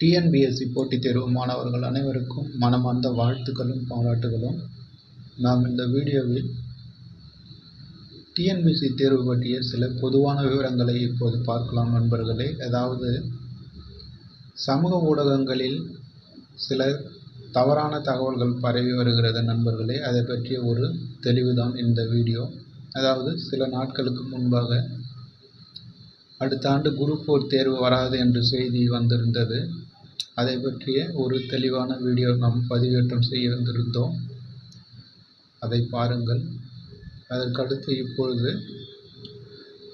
TNPSC போட்டித் தேர்வு மாணவர்கள் அனைவருக்கும் மனமார்ந்த வாழ்த்துக்களும் பாராட்டுகளும். நாம் இந்த வீடியோவில் டிஎன்பிஎஸ்சி தேர்வு பற்றிய சில பொதுவான விவரங்களை இப்போது பார்க்கலாம் நண்பர்களே. அதாவது சமூக ஊடகங்களில் சில தவறான தகவல்கள் பரவி வருகிறது நண்பர்களே. அதை பற்றிய ஒரு தெளிவுதான் இந்த வீடியோ. அதாவது சில நாட்களுக்கு முன்பாக அடுத்த ஆண்டு குரூப் 4 தேர்வு வராது என்று செய்தி வந்திருந்தது. அதை பற்றிய ஒரு தெளிவான வீடியோ நாம் பதிவேற்றம் செய்ய வந்திருந்தோம். அதை பாருங்கள். அதற்கடுத்து இப்பொழுது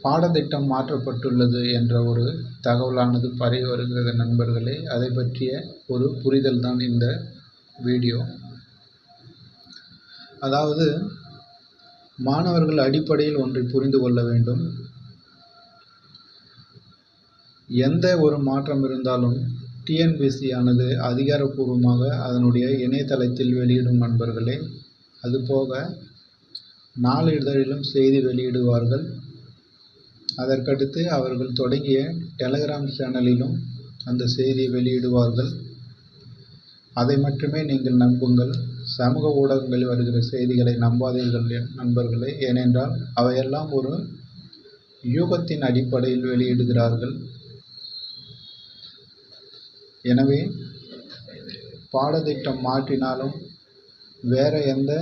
பாடத்திட்டம் மாற்றப்பட்டுள்ளது என்ற ஒரு தகவலானது பரவி வருகிறது நண்பர்களே. அதை பற்றிய ஒரு புரிதல் தான் இந்த வீடியோ. அதாவது மாணவர்கள் அடிப்படையில் ஒன்றை புரிந்து கொள்ள வேண்டும். எந்த ஒரு மாற்றம் இருந்தாலும் டிஎன்பிஎஸ்சி ஆனது அதிகாரப்பூர்வமாக அதனுடைய இணையதளத்தில் வெளியிடும் நண்பர்களே. அதுபோக நாளிதழிலும் செய்தி வெளியிடுவார்கள். அதற்கடுத்து அவர்கள் தொடங்கிய டெலகிராம் சேனலிலும் அந்த செய்தியை வெளியிடுவார்கள். அதை மட்டுமே நீங்கள் நம்புங்கள். சமூக ஊடகங்களில் வருகிற செய்திகளை நம்பாதீர்கள் நண்பர்களே. ஏனென்றால் அவையெல்லாம் ஒரு யூகத்தின் அடிப்படையில் வெளியிடுகிறார்கள். எனவே பாடத்திட்டம் மாற்றினாலும் வேறு எந்த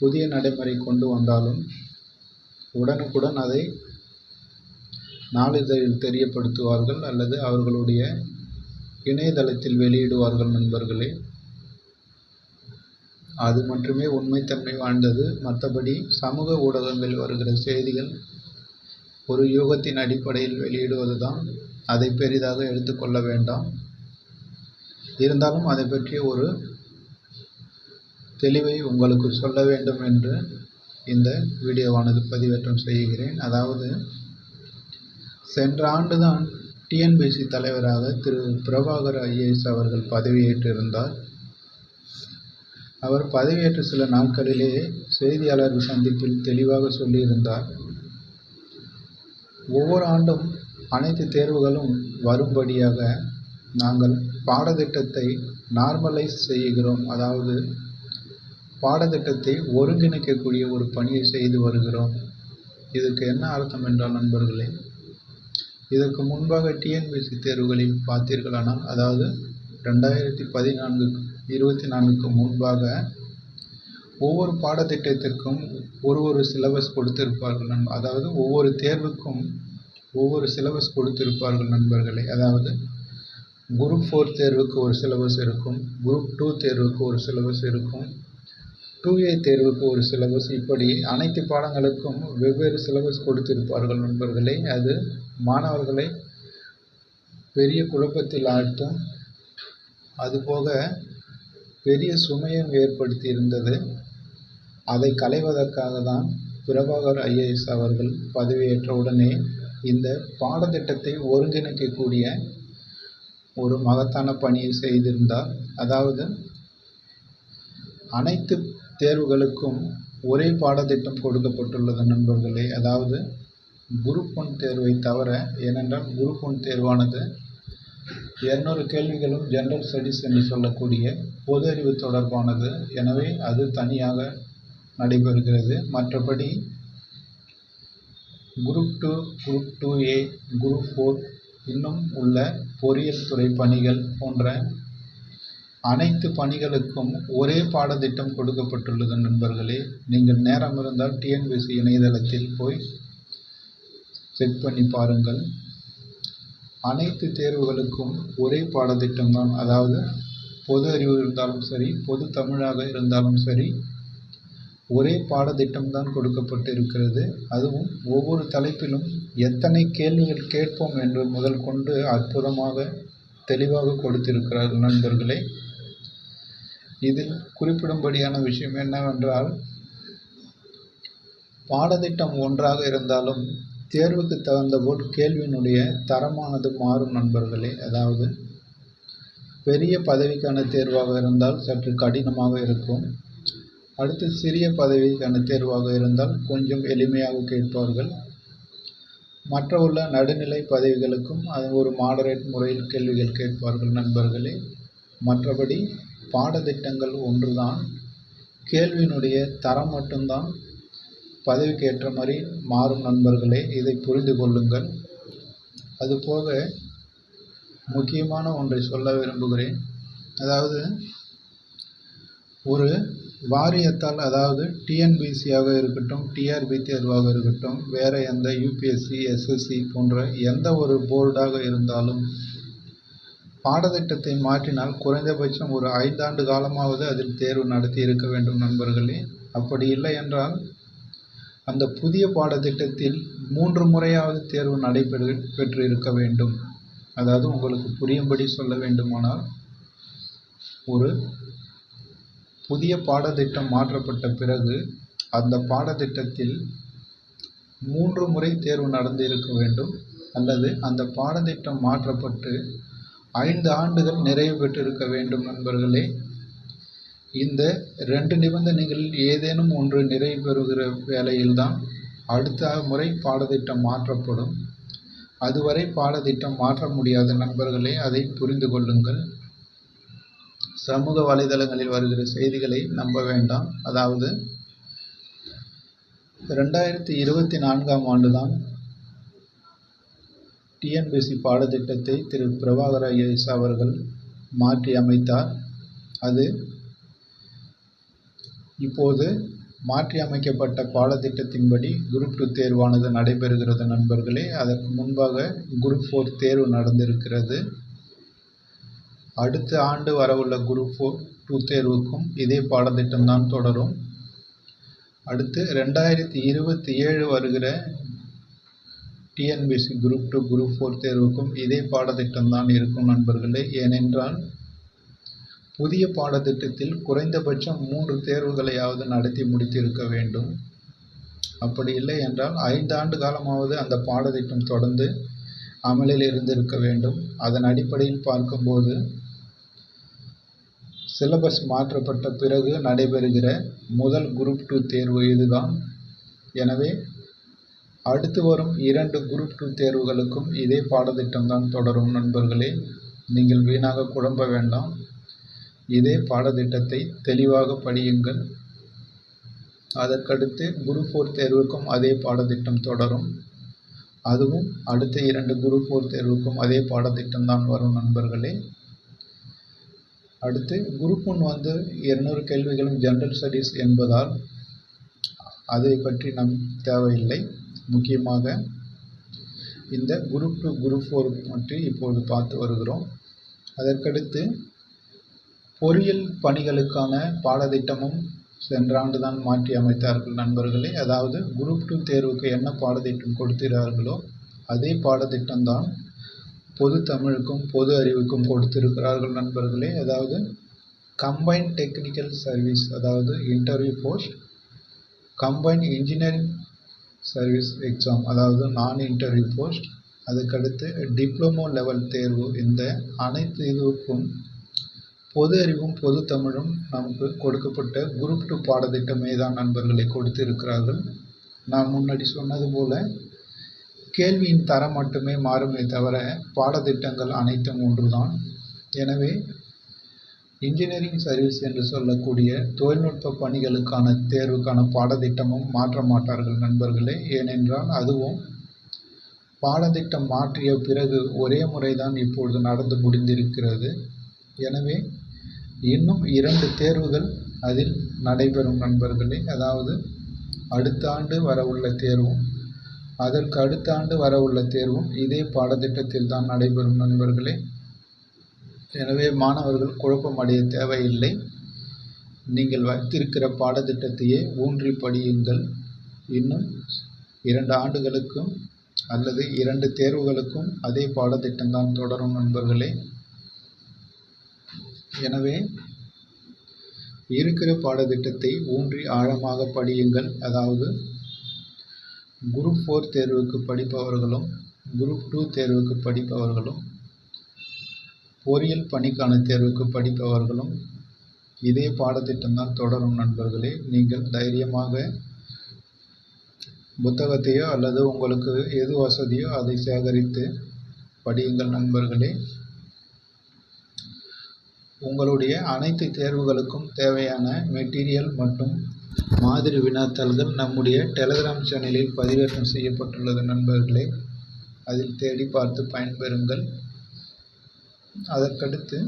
புதிய நடைமுறை கொண்டு வந்தாலும் உடனுக்குடன் அதை நாளிதழில் தெரியப்படுத்துவார்கள் அல்லது அவர்களுடைய இணையதளத்தில் வெளியிடுவார்கள் நண்பர்களே. அது மட்டுமே உண்மைத்தன்மை வாழ்ந்தது. மற்றபடி சமூக ஊடகங்களில் வருகிற செய்திகள் ஒரு யூகத்தின் அடிப்படையில் வெளியிடுவது தான். அதை பெரிதாக எடுத்துக்கொள்ள வேண்டாம். இருந்தாலும் அதை பற்றிய ஒரு தெளிவை உங்களுக்கு சொல்ல வேண்டும் என்று இந்த வீடியோவானது பதிவேற்றம் செய்கிறேன். அதாவது சென்ற ஆண்டுதான் டிஎன்பிஎஸ்சி தலைவராக திரு பிரபாகர் ஐஏஎஸ் அவர்கள் பதவியேற்றிருந்தார். அவர் பதவியேற்ற சில நாட்களிலேயே செய்தியாளர்கள் சந்திப்பில் தெளிவாக சொல்லியிருந்தார், ஒவ்வொரு ஆண்டும் அனைத்து தேர்வுகளும் வரும்படியாக நாங்கள் பாடத்திட்டத்தை நார்மலைஸ் செய்கிறோம். அதாவது பாடத்திட்டத்தை ஒருங்கிணைக்கக்கூடிய ஒரு பணியை செய்து வருகிறோம். இதுக்கு என்ன அர்த்தம் என்றால் நண்பர்களே, இதற்கு முன்பாக டிஎன்பிஎஸ்சி தேர்வுகளில் பார்த்தீர்களானால், அதாவது 2024க்கு முன்பாக ஒவ்வொரு பாடத்திட்டத்திற்கும் ஒரு சிலபஸ் கொடுத்திருப்பார்கள். அதாவது ஒவ்வொரு தேர்வுக்கும் ஒவ்வொரு சிலபஸ் கொடுத்திருப்பார்கள் நண்பர்களே. அதாவது குரூப் 4 தேர்வுக்கு ஒரு சிலபஸ் இருக்கும், குரூப் 2 தேர்வுக்கு ஒரு சிலபஸ் இருக்கும், 2A தேர்வுக்கு ஒரு சிலபஸ், இப்படி அனைத்து பாடங்களுக்கும் வெவ்வேறு சிலபஸ் கொடுத்திருப்பார்கள் நண்பர்களே. அது மாணவர்களை பெரிய குழப்பத்தில் ஆழ்த்தும். அதுபோக பெரிய சுமையும் ஏற்படுத்தி இருந்தது. அதை களைவதற்காக தான் பிரபாகர் ஐஏஎஸ் அவர்கள் பதவியேற்ற உடனே இந்த பாடத்திட்டத்தை ஒருங்கிணைக்கக்கூடிய ஒரு மகத்தான பணியை செய்திருந்தார். அதாவது அனைத்து தேர்வுகளுக்கும் ஒரே பாடத்திட்டம் கொடுக்கப்பட்டுள்ளது நண்பர்களே. அதாவது குரூப் 1 தேர்வை தவிர. ஏனென்றால் குரூப் 1 தேர்வானது 200 கேள்விகளும் ஜெனரல் ஸ்டடீஸ் என்று சொல்லக்கூடிய பொது அறிவு தொடர்பானது. எனவே அது தனியாக நடைபெறுகிறது. மற்றபடி குரூப் 2, குரூப் 2A, குரூப் 4 இன்னும் உள்ள பொறியியல் துறை பணிகள் போன்ற அனைத்து பணிகளுக்கும் ஒரே பாடத்திட்டம் கொடுக்கப்பட்டுள்ளது நண்பர்களே. நீங்கள் நேரம் இருந்தால் டிஎன்பிஎஸ்சி இணையதளத்தில் போய் செக் பண்ணி பாருங்கள். அனைத்து தேர்வுகளுக்கும் ஒரே பாடத்திட்டம் தான். அதாவது பொது அறிவு இருந்தாலும் சரி, பொது தமிழாக இருந்தாலும் சரி, ஒரே பாடத்திட்டம் தான் கொடுக்கப்பட்டு இருக்கிறது. அதுவும் ஒவ்வொரு தலைப்பிலும் எத்தனை கேள்விகள் கேட்போம் என்று முதல் கொண்டு அற்புதமாக தெளிவாக கொடுத்திருக்கிறார்கள் நண்பர்களே. இதில் குறிப்பிடும்படியான விஷயம் என்னவென்றால், பாடத்திட்டம் ஒன்றாக இருந்தாலும் தேர்வுக்கு தகுந்தபோல் கேள்வியினுடைய தரமானது மாறும் நண்பர்களே. அதாவது பெரிய பதவிக்கான தேர்வாக இருந்தால் சற்று கடினமாக இருக்கும். அடுத்து சிறிய பதவிக்கான தேர்வாக இருந்தால் கொஞ்சம் எளிமையாக கேட்பார்கள். மற்ற உள்ள நடுநிலை பதவிகளுக்கும் அது ஒரு மாடரேட் முறையில் கேள்விகள் கேட்பார்கள் நண்பர்களே. மற்றபடி பாடத்திட்டங்கள் ஒன்றுதான், கேள்வியினுடைய தரம் மட்டும்தான் பதவிக்கு ஏற்ற மாதிரி மாறும் நண்பர்களே, இதை புரிந்து கொள்ளுங்கள். அதுபோக முக்கியமான ஒன்றை சொல்ல விரும்புகிறேன். அதாவது ஒரு வாரியத்தால், அதாவது டிஎன்பிசியாக இருக்கட்டும், டிஆர்பி தேர்வாக இருக்கட்டும், வேறு எந்த யூபிஎஸ்சி, எஸ்எஸ்சி போன்ற எந்த ஒரு போர்டாக இருந்தாலும் பாடத்திட்டத்தை மாற்றினால் குறைந்தபட்சம் ஒரு 5 ஆண்டு காலமாவது அதில் தேர்வு நடத்தி இருக்க வேண்டும் நண்பர்களே. அப்படி இல்லை என்றால் அந்த புதிய பாடத்திட்டத்தில் 3 முறையாவது தேர்வு நடைபெற்று இருக்க வேண்டும். அதாவது உங்களுக்கு புரியும்படி சொல்ல வேண்டுமானால், ஒரு புதிய பாடத்திட்டம் மாற்றப்பட்ட பிறகு அந்த பாடத்திட்டத்தில் 3 முறை தேர்வு நடந்து இருக்க வேண்டும், அல்லது அந்த பாடத்திட்டம் மாற்றப்பட்டு 5 ஆண்டுகள் நிறைவு பெற்றிருக்க வேண்டும் நண்பர்களே. இந்த 2 நிபந்தனைகளில் ஏதேனும் ஒன்று நிறைவு பெறுகிற வேளையில்தான் அடுத்த முறை பாடத்திட்டம் மாற்றப்படும். அதுவரை பாடத்திட்டம் மாற்ற முடியாத நண்பர்களே, அதை புரிந்து கொள்ளுங்கள். சமூக வலைதளங்களில் வருகிற செய்திகளை நம்ப வேண்டாம். அதாவது 2024ஆம் ஆண்டு தான் டிஎன்பிஎஸ்சி பாடத்திட்டத்தை திரு பிரபாகர் ஐஏஎஸ் அவர்கள் மாற்றி அமைத்தார். அது இப்போது மாற்றி அமைக்கப்பட்ட பாடத்திட்டத்தின்படி குரூப் 2 தேர்வானது நடைபெறுகிறது நண்பர்களே. அதற்கு முன்பாக குரூப் 4 தேர்வு நடந்திருக்கிறது. அடுத்த ஆண்டு வரவுள்ள குரூப் 2 தேர்வுக்கும் இதே பாடத்திட்டம்தான் தொடரும். அடுத்து 2027 வருகிற டிஎன்பிஎஸ்சி குரூப் 2, குரூப் 4 தேர்வுக்கும் இதே பாடத்திட்டம்தான் இருக்கும் நண்பர்களே. ஏனென்றால் புதிய பாடத்திட்டத்தில் குறைந்தபட்சம் 3 தேர்வுகளையாவது நடத்தி முடித்திருக்க வேண்டும். அப்படி இல்லை என்றால் 5 ஆண்டு காலமாவது அந்த பாடத்திட்டம் தொடர்ந்து அமலில் இருந்திருக்க வேண்டும். அதன் அடிப்படையில் பார்க்கும்போது சிலபஸ் மாற்றப்பட்ட பிறகு நடைபெறுகிற முதல் குரூப் 2 தேர்வு இதுதான். எனவே அடுத்து வரும் 2 குரூப் 2 தேர்வுகளுக்கும் இதே பாடத்திட்டம்தான் தொடரும் நண்பர்களே. நீங்கள் வீணாக குழம்ப வேண்டாம். இதே பாடத்திட்டத்தை தெளிவாக படியுங்கள். அதற்கடுத்து குரூப் 4 தேர்வுக்கும் அதே பாடத்திட்டம் தொடரும். அதுவும் அடுத்த 2 குரூப் 4 தேர்வுக்கும் அதே பாடத்திட்டம்தான் வரும் நண்பர்களே. அடுத்து குரூப் 1 200 கேள்விகளும் ஜெனரல் ஸ்டடீஸ் என்பதால் அதை பற்றி நம் தேவையில்லை. முக்கியமாக இந்த குரூப் 2, குரூப் 4 பற்றி இப்போது பார்த்து வருகிறோம். அதற்கடுத்து பொறியியல் பணிகளுக்கான பாடத்திட்டமும் சென்ற ஆண்டு தான் மாற்றி அமைத்தார்கள் நண்பர்களே. அதாவது குரூப் 2 தேர்வுக்கு என்ன பாடத்திட்டம் கொடுக்கிறார்களோ அதே பாடத்திட்டம்தான் பொது தமிழுக்கும் பொது அறிவுக்கும் கொடுத்திருக்கிறார்கள் நண்பர்களே. அதாவது கம்பைன்ட் டெக்னிக்கல் சர்வீஸ், அதாவது interview post, combined engineering service exam, அதாவது நான் இன்டர்வியூ போஸ்ட், அதுக்கடுத்து டிப்ளமோ லெவல் தேர்வு, இந்த அனைத்து இதுக்கும் பொது அறிவும் பொது தமிழும் நமக்கு கொடுக்கப்பட்ட குரூப் 2 பாடத்திட்டமே தான் நண்பர்களை கொடுத்து இருக்கிறார்கள். நான் முன்னாடி சொன்னது போல கேள்வியின் தரம் மட்டுமே மாறுமே தவிர பாடத்திட்டங்கள் அனைத்தும் ஒன்றுதான். எனவே இன்ஜினியரிங் சர்வீஸ் என்று சொல்லக்கூடிய தொழில்நுட்ப பணிகளுக்கான தேர்வுக்கான பாடத்திட்டமும் மாற்ற மாட்டார்கள் நண்பர்களே. ஏனென்றால் அதுவும் பாடத்திட்டம் மாற்றிய பிறகு ஒரே முறைதான் இப்பொழுது நடந்து முடிந்திருக்கிறது. எனவே இன்னும் 2 தேர்வுகள் அதில் நடைபெறும் நண்பர்களே. அதாவது அடுத்த ஆண்டு வரவுள்ள தேர்வும் அதற்கு அடுத்த ஆண்டு வரவுள்ள தேர்வும் இதே பாடத்திட்டத்தில் தான் நடைபெறும் நண்பர்களே. எனவே மாணவர்கள் குழப்பமடைய தேவையில்லை. நீங்கள் வைத்திருக்கிற பாடத்திட்டத்தையே ஊன்றி படியுங்கள். இன்னும் 2 ஆண்டுகளுக்கும் அல்லது 2 தேர்வுகளுக்கும் அதே பாடத்திட்டம்தான் தொடரும் நண்பர்களே. எனவே இருக்கிற பாடத்திட்டத்தை ஊன்றி ஆழமாக படியுங்கள். அதாவது குரூப் 4 தேர்வுக்கு படிப்பவர்களும் குரூப் 2 தேர்வுக்கு படிப்பவர்களும் பொறியியல் பணிக்கான தேர்வுக்கு படிப்பவர்களும் இதே பாடத்திட்டம்தான் தொடரும் நண்பர்களே. நீங்கள் தைரியமாக புத்தகத்தையோ அல்லது உங்களுக்கு எது வசதியோ அதை சேகரித்து படியுங்கள் நண்பர்களே. உங்களுடைய அனைத்து தேர்வுகளுக்கும் தேவையான மெட்டீரியல் மற்றும் மாதிரி வினாத்தாள்கள் நம்முடைய டெலகிராம் சேனலில் பதிவேற்றம் செய்யப்பட்டுள்ளது நண்பர்களே. அதில் தேடி பார்த்து பயன்பெறுங்கள். அதற்கடுத்து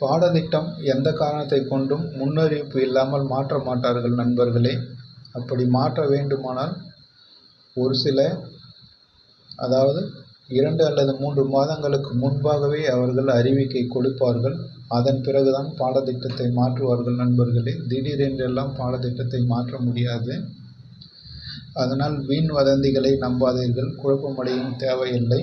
பாடத்திட்டம் எந்த காரணத்தை கொண்டும் முன்னறிவிப்பு இல்லாமல் மாற்ற மாட்டார்கள் நண்பர்களே. அப்படி மாற்ற வேண்டுமானால் ஒரு சில அதாவது 2 அல்லது 3 மாதங்களுக்கு முன்பாகவே அவர்கள் அறிவிக்கை கொடுப்பார்கள். அதன் பிறகுதான் பாடத்திட்டத்தை மாற்றுவார்கள் நண்பர்களே. திடீரென்றெல்லாம் பாடத்திட்டத்தை மாற்ற முடியாது. அதனால் வீண் வதந்திகளை நம்பாதீர்கள், குழப்பமடையும் தேவையில்லை.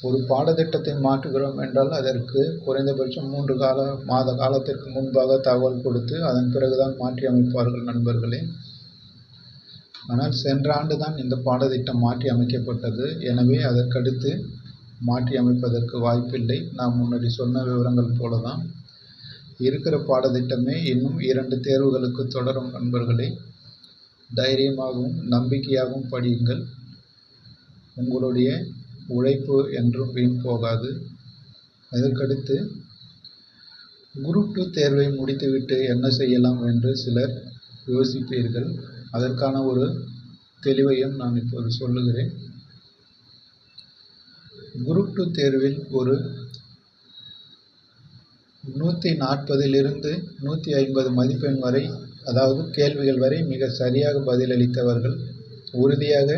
ஒரு பாடத்திட்டத்தை மாற்றுகிறோம் என்றால் அதற்கு குறைந்தபட்சம் 3 மாத காலத்திற்கு முன்பாக தகவல் கொடுத்து அதன் பிறகுதான் மாற்றி அமைப்பார்கள் நண்பர்களே. ஆனால் சென்ற ஆண்டு தான் இந்த பாடத்திட்டம் மாற்றி அமைக்கப்பட்டது. எனவே அதற்கடுத்து மாற்றி அமைப்பதற்கு வாய்ப்பில்லை. நாம் முன்னாடி சொன்ன விவரங்கள் போல தான் இருக்கிற பாடத்திட்டமே இன்னும் 2 தேர்வுகளுக்கு தொடரும் நண்பர்களே. தைரியமாகவும் நம்பிக்கையாகவும் படியுங்கள். உங்களுடைய உழைப்பு என்றும் வீண் போகாது. அதற்கடுத்து குரூப் 2 தேர்வை முடித்துவிட்டு என்ன செய்யலாம் என்று சிலர் யோசிப்பீர்கள். அதற்கான ஒரு தெளிவையும் நான் இப்போது சொல்லுகிறேன். குரூப் 2 தேர்வில் ஒரு 140லிருந்து 150 மதிப்பெண் வரை, அதாவது கேள்விகள் வரை மிக சரியாக பதிலளித்தவர்கள் உறுதியாக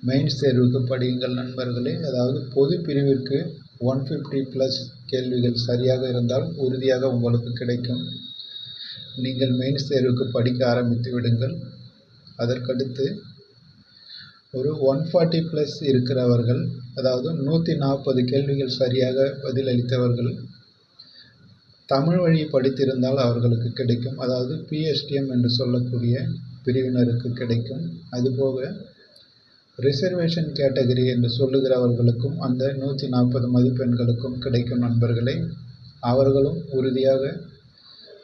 மெயின்ஸ் தேர்வுக்கு படியுங்கள் நண்பர்களே. அதாவது பொது பிரிவிற்கு 150+ கேள்விகள் சரியாக இருந்தால் உறுதியாக உங்களுக்கு கிடைக்கும். நீங்கள் மெயின்ஸ் தேர்வுக்கு படிக்க ஆரம்பித்து விடுங்கள். அதற்கடுத்து ஒரு 140+ இருக்கிறவர்கள், அதாவது 140 கேள்விகள் சரியாக பதிலளித்தவர்கள் தமிழ் வழி படித்திருந்தால் அவர்களுக்கு கிடைக்கும். அதாவது PSTM என்று சொல்லக்கூடிய பிரிவினருக்கு கிடைக்கும். அதுபோக ரிசர்வேஷன் கேட்டகரி என்று சொல்லுகிறவர்களுக்கும் அந்த 140 மதிப்பெண்களுக்கும் கிடைக்கும் நண்பர்களே. அவர்களும் உறுதியாக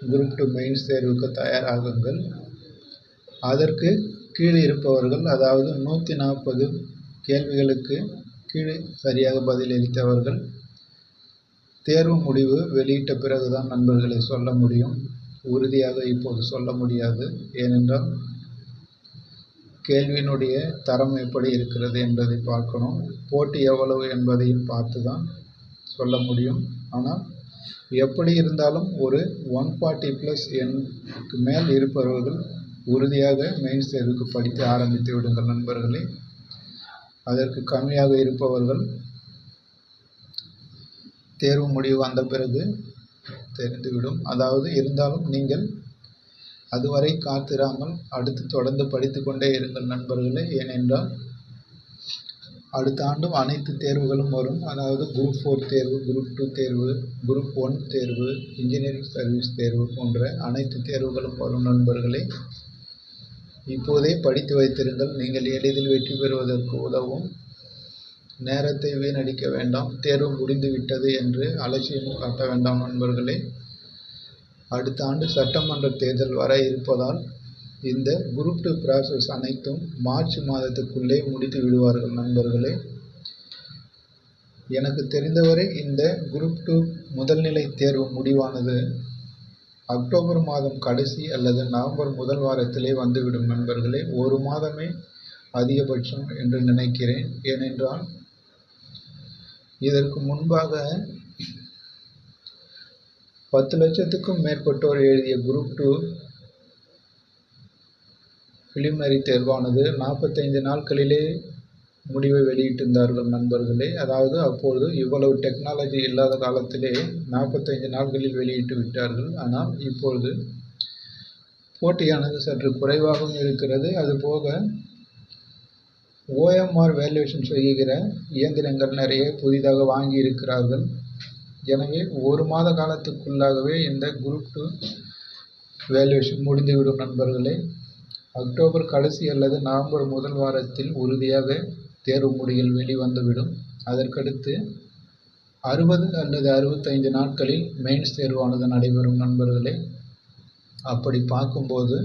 குரூப் 2 மெயின்ஸ் தேர்வுக்கு தயாராகுங்கள். அதற்கு கீழே இருப்பவர்கள், அதாவது 140 கேள்விகளுக்கு கீழே சரியாக பதிலளித்தவர்கள் தேர்வு முடிவு வெளியிட்ட பிறகுதான் நண்பர்களை சொல்ல முடியும். உறுதியாக இப்போது சொல்ல முடியாது. ஏனென்றால் கேள்வியினுடைய தரம் எப்படி இருக்கிறது என்பதை பார்க்கணும். போட்டி எவ்வளவு என்பதையும் பார்த்து தான் சொல்ல முடியும். ஆனால் எப்படி இருந்தாலும் ஒரு 140+ எண்ணுக்கு மேல் இருப்பவர்கள் உறுதியாக மெயின்ஸ் தேர்வுக்கு படித்து ஆரம்பித்து விடுங்கள் நண்பர்களே. அதற்கு கம்மியாக இருப்பவர்கள் தேர்வு முடிவு வந்த பிறகு தெரிந்துவிடும். அதாவது இருந்தாலும் நீங்கள் அதுவரை காத்திராமல் அடுத்து தொடர்ந்து படித்து கொண்டே இருங்கள் நண்பர்களே. ஏனென்றால் அடுத்த ஆண்டும் அனைத்து தேர்வுகளும் வரும். அதாவது குரூப் 4 தேர்வு, குரூப் 2 தேர்வு, குரூப் 1 தேர்வு, இன்ஜினியரிங் சர்வீஸ் தேர்வு போன்ற அனைத்து தேர்வுகளும் வரும் நண்பர்களே. இப்போதே படித்து வைத்திருங்கள். நீங்கள் எளிதில் வெற்றி பெறுவதற்கு உதவும். நேரத்தை வீணடிக்க வேண்டாம். தேர்வு முடிந்து விட்டது என்று அலட்சியம் காட்ட வேண்டாம் நண்பர்களே. அடுத்த ஆண்டு சட்டமன்ற தேர்தல் வர இருப்பதால் இந்த குரூப் 2 ப்ராசஸ் அனைத்தும் மார்ச் மாதத்துக்குள்ளே முடித்து விடுவார்கள் நண்பர்களே. எனக்கு தெரிந்தவரை இந்த குரூப் 2 முதல்நிலை தேர்வு முடிவானது அக்டோபர் மாதம் கடைசி அல்லது நவம்பர் முதல் வாரத்திலே வந்துவிடும் நண்பர்களே. 1 மாதமே அதிகபட்சம் என்று நினைக்கிறேன். ஏனென்றால் இதற்கு முன்பாக 10 லட்சத்துக்கும் மேற்பட்டோர் எழுதிய குரூப் 2 பிலிமினரி தேர்வானது 45 நாட்களிலே முடிவை வெளியிட்டிருந்தார்கள் நண்பர்களே. அதாவது அப்பொழுது இவ்வளவு டெக்னாலஜி இல்லாத காலத்திலே 45 நாட்களில் வெளியிட்டு விட்டார்கள். ஆனால் இப்பொழுது போட்டியானது சற்று குறைவாகவும் இருக்கிறது. அதுபோக OMR வேல்யூவேஷன் செய்கிற இயந்திரங்கள் நிறைய புதிதாக வாங்கி இருக்கிறார்கள். எனவே 1 மாத காலத்துக்குள்ளாகவே இந்த குரூப் 2 வேல்யூவேஷன் முடிந்துவிடும் நண்பர்களே. அக்டோபர் கடைசி அல்லது நவம்பர் முதல் வாரத்தில் உறுதியாக தேர்வு முடிவுகள் வெளிவந்துவிடும். அதற்கடுத்து 60 அல்லது 65 நாட்களில் மெயின்ஸ் தேர்வானது நடைபெறும் நண்பர்களே. அப்படி பார்க்கும்போது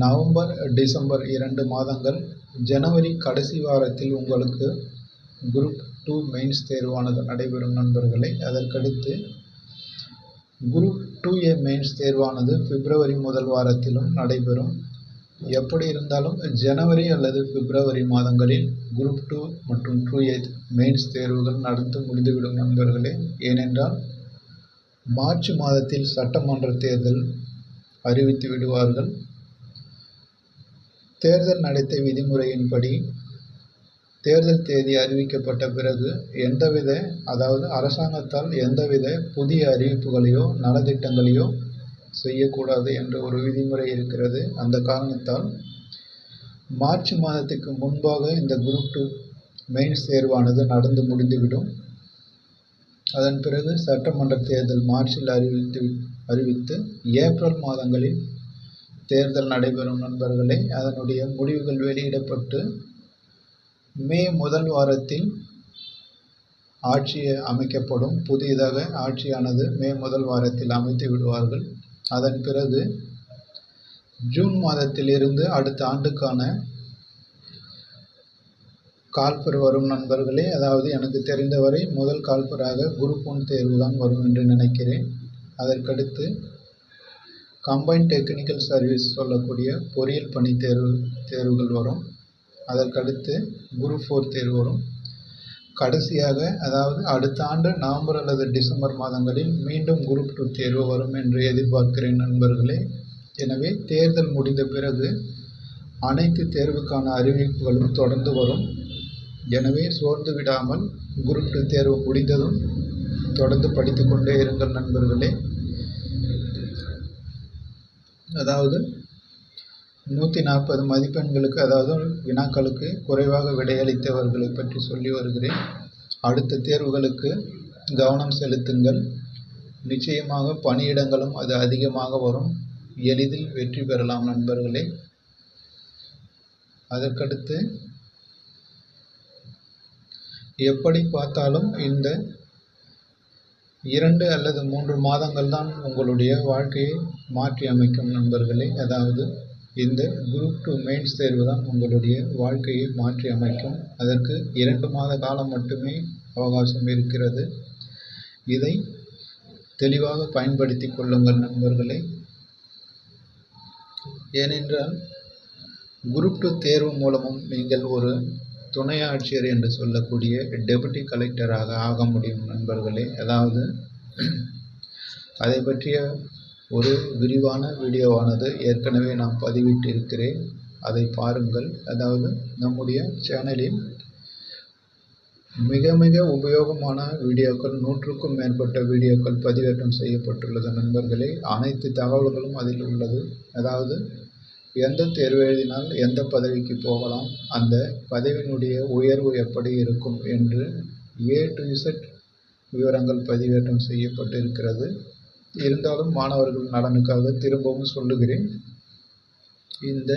நவம்பர், டிசம்பர் 2 மாதங்கள், ஜனவரி கடைசி வாரத்தில் உங்களுக்கு குரூப் 2 மெயின்ஸ் தேர்வானது நடைபெறும் நண்பர்களே. அதற்கடுத்து குரூப் 2A மெயின்ஸ் தேர்வானது பிப்ரவரி முதல் வாரத்திலும் நடைபெறும். எப்படி இருந்தாலும் ஜனவரி அல்லது பிப்ரவரி மாதங்களில் குரூப் 2 மற்றும் 2A மெயின்ஸ் தேர்வுகள் நடந்து முடிந்துவிடும் நண்பர்களே. ஏனென்றால் மார்ச் மாதத்தில் சட்டமன்ற தேர்தல் அறிவித்து விடுவார்கள். தேர்தல் நடத்தை விதிமுறையின்படி தேர்தல் தேதி அறிவிக்கப்பட்ட பிறகு அரசாங்கத்தால் எந்தவித புதிய அறிவிப்புகளையோ நலத்திட்டங்களையோ செய்யக்கூடாது என்ற ஒரு விதிமுறை இருக்கிறது. அந்த காரணத்தால் மார்ச் மாதத்துக்கு முன்பாக இந்த குரூப் 2 மெயின்ஸ் தேர்வானது நடந்து முடிந்துவிடும். அதன் பிறகு சட்டமன்ற தேர்தல் மார்ச்சில் அறிவித்து ஏப்ரல் மாதங்களில் தேர்தல் நடைபெறும் நண்பர்களே. அதனுடைய முடிவுகள் வெளியிடப்பட்டு மே முதல் வாரத்தில் ஆட்சி அமைக்கப்படும். புதிதாக ஆட்சியானது மே முதல் வாரத்தில் அமைத்து விடுவார்கள். அதன் பிறகு ஜூன் மாதத்திலிருந்து அடுத்த ஆண்டுக்கான கால்பர் வரும் நண்பர்களே. அதாவது எனக்கு தெரிந்தவரை முதல் கால்பராக குரூப் 1 தேர்வு தான் வரும் என்று நினைக்கிறேன். அதற்கடுத்து கம்பைன்ட் டெக்னிக்கல் சர்வீஸ் சொல்லக்கூடிய பொறியியல் பணி தேர்வுகள் வரும். அதற்கடுத்து குரூப் 4 தேர்வு வரும். கடைசியாக அடுத்த ஆண்டு நவம்பர் அல்லது டிசம்பர் மாதங்களில் மீண்டும் குரூப் 2 தேர்வு வரும் என்று எதிர்பார்க்கிறேன் நண்பர்களே. எனவே தேர்தல் முடிந்த பிறகு அனைத்து தேர்வுக்கான அறிவிப்புகளும் தொடர்ந்து வரும். எனவே சோர்ந்து விடாமல் குரூப் 2 தேர்வு முடிந்ததும் தொடர்ந்து படித்து கொண்டே இருங்கள் நண்பர்களே. 140 மதிப்பெண்களுக்கு வினாக்களுக்கு குறைவாக விடையளித்தவர்களை பற்றி சொல்லி வருகிறேன். அடுத்த தேர்வுகளுக்கு கவனம் செலுத்துங்கள். நிச்சயமாக பணியிடங்களும் அது அதிகமாக வரும். எளிதில் வெற்றி பெறலாம் நண்பர்களே. அதற்கடுத்து எப்படி பார்த்தாலும் இந்த 2 அல்லது 3 மாதங்கள் தான் உங்களுடைய வாழ்க்கையை மாற்றி அமைக்கும் நண்பர்களே. இந்த குரூப் 2 மெயின்ஸ் தேர்வு தான் உங்களுடைய வாழ்க்கையை மாற்றி அமைக்கும். அதற்கு 2 மாத காலம் மட்டுமே அவகாசம் இருக்கிறது. இதை தெளிவாக பயன்படுத்தி கொள்ளுங்கள் நண்பர்களே. ஏனென்றால் குரூப் 2 தேர்வு மூலமும் நீங்கள் ஒரு துணை ஆட்சியர் என்று சொல்லக்கூடிய டெபுட்டி கலெக்டராக ஆக முடியும் நண்பர்களே. அதை பற்றிய ஒரு விரிவான வீடியோவானது ஏற்கனவே நான் பதிவிட்டிருக்கிறேன். அதை பாருங்கள். நம்முடைய சேனலில் மிக மிக உபயோகமான வீடியோக்கள் 100க்கும் மேற்பட்ட வீடியோக்கள் பதிவேற்றம் செய்யப்பட்டுள்ளது நண்பர்களே. அனைத்து தகவல்களும் அதில் உள்ளது. எந்த தேர்வு எழுதினால் எந்த பதவிக்கு போகலாம், அந்த பதவியினுடைய உயர்வு எப்படி இருக்கும் என்று A to Z விவரங்கள் பதிவேற்றம் செய்யப்பட்டிருக்கிறது. இருந்தாலும் மாணவர்கள் நலனுக்காக திரும்பவும் சொல்லுகிறேன். இந்த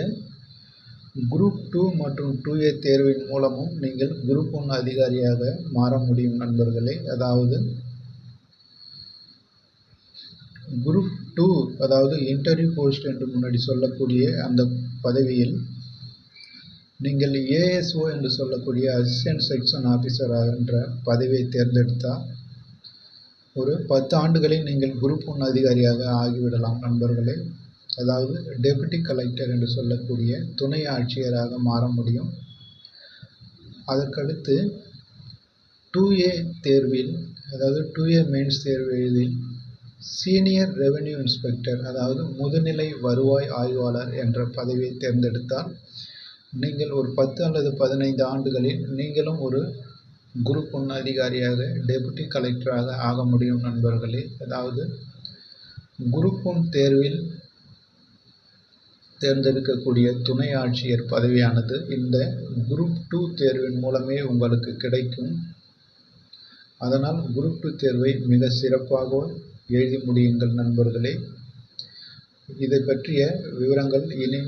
குரூப் 2 மற்றும் 2A தேர்வின் மூலமும் நீங்கள் குரூப் 1 அதிகாரியாக மாற முடியும் நண்பர்களே. குரூப் 2 இன்டர்வியூ போஸ்ட் என்று முன்னாடி சொல்லக்கூடிய அந்த பதவியில் நீங்கள் ASO என்று சொல்லக்கூடிய அசிஸ்டன்ட் செக்ஷன் ஆஃபீஸர் என்ற பதவியை தேர்ந்தெடுத்தால் ஒரு 10 ஆண்டுகளில் நீங்கள் குரூப் 1 அதிகாரியாக ஆகிவிடலாம் நண்பர்களே. டெபுட்டி கலெக்டர் என்று சொல்லக்கூடிய துணை ஆட்சியராக மாற முடியும். அதற்கடுத்து 2A தேர்வில் 2A மெயின்ஸ் தேர்வு எழுதி சீனியர் ரெவென்யூ இன்ஸ்பெக்டர் முதுநிலை வருவாய் ஆய்வாளர் என்ற பதவியை தேர்ந்தெடுத்தால் நீங்கள் ஒரு 10 அல்லது 15 ஆண்டுகளில் நீங்களும் ஒரு குரூப் 1 அதிகாரியாக டெபுட்டி கலெக்டராக ஆக முடியும் நண்பர்களே. குரூப் 1 தேர்வில் தேர்ந்தெடுக்கக்கூடிய துணை ஆட்சியர் பதவியானது இந்த குரூப் 2 தேர்வின் மூலமே உங்களுக்கு கிடைக்கும். அதனால் குரூப் 2 தேர்வை மிக சிறப்பாக எழுதி முடியுங்கள் நண்பர்களே. இதை பற்றிய விவரங்கள் இனி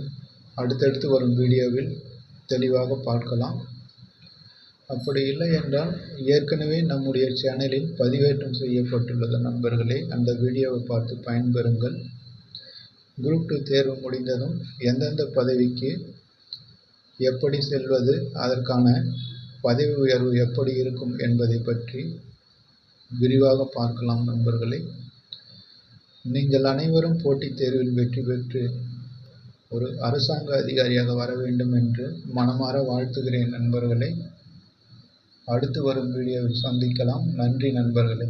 அடுத்தடுத்து வரும் வீடியோவில் தெளிவாக பார்க்கலாம். அப்படி இல்லை என்றால் ஏற்கனவே நம்முடைய சேனலில் பதிவேற்றம் செய்யப்பட்டுள்ளது நண்பர்களே. அந்த வீடியோவை பார்த்து பயன்பெறுங்கள். குரூப் 2 தேர்வு முடிந்ததும் எந்தெந்த பதவிக்கு எப்படி செல்வது, அதற்கான பதவி உயர்வு எப்படி இருக்கும் என்பதை பற்றி விரிவாக பார்க்கலாம் நண்பர்களே. நீங்கள் அனைவரும் போட்டித் தேர்வில் வெற்றி பெற்று ஒரு அரசாங்க அதிகாரியாக வர வேண்டும் என்று மனமாற வாழ்த்துகிறேன் நண்பர்களே. அடுத்து வரும் வீடியோவில் சந்திக்கலாம். நன்றி நண்பர்களே.